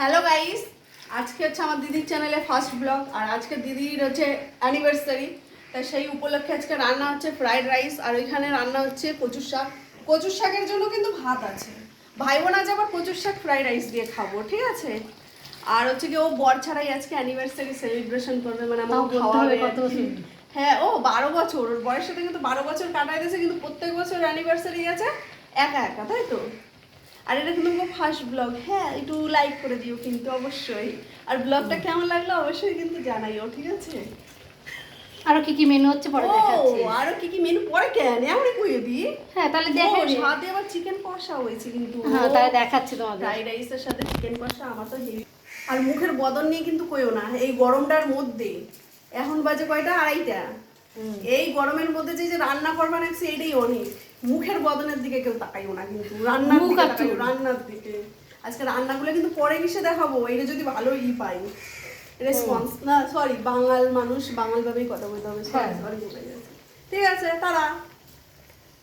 Hello guys, আজকে হচ্ছে আমার দিদির চ্যানেলে ফার্স্ট ব্লগ। আর আজকে দিদির হচ্ছে অ্যানিভার্সারি, তাই সেই উপলক্ষে আজকে রান্না হচ্ছে ফ্রাইড রাইস। আর ওইখানে রান্না হচ্ছে কচুর শাক। কচুর শাকের জন্য কিন্তু ভাত আছে। ভাই বোন আজ আবার কচুর শাক ফ্রাইড রাইস দিয়ে খাবো, ঠিক আছে। আর হচ্ছে কি ও বর ছাড়াই আজকে অ্যানিভার্সারি সেলিব্রেশন করবে, মানে আমার খাওয়া হবে। হ্যাঁ, ও 12 বছর, ওর বয়সের সাথে কিন্তু 12 বছর কাটাই দিয়েছে, কিন্তু প্রত্যেক বছর অ্যানিভার্সারি আছে একা একা, তাই তো। আর এটা কিন্তু ফার্স্ট ব্লগ। হ্যাঁ, একটু লাইক করে দিও কিন্তু অবশ্যই। আর ব্লগটা কেমন লাগলো অবশ্যই কিন্তু জানাইও, ঠিক আছে। আরো কি কি মেনু হচ্ছে পরে দেখাচ্ছি। আরো কি কি মেনু পরে কেন এমনই কইয়ে দি। হ্যাঁ তাহলে দেখাই দে। সাথে আবার চিকেন কষা হয়েছে কিন্তু। হ্যাঁ তাহলে দেখাচ্ছি তোমাদের। ফ্রাইড রাইসের সাথে চিকেন কষা আমার তো হেভি। আর মুখের বদন নিয়ে কিন্তু কইও না এই গরমটার মধ্যে। এখন বাজে কয়টা? 2:30। এই গরমের মধ্যে যে রান্না করবা নাকি এইটাই অনেক। মুখের বদনের দিকে কেউ তাকাইও না কিন্তু, রান্নার দিকে তাকাইও, রান্নার দিকে। আজকে রান্নাগুলো কিন্তু পরে কিসে দেখাবো, এটা যদি ভালো পাই রেসপন্স। না সরি, বাঙাল মানুষ বাঙাল ভাবেই কথা বলতে হবে। সরি, ঠিক আছে, তারা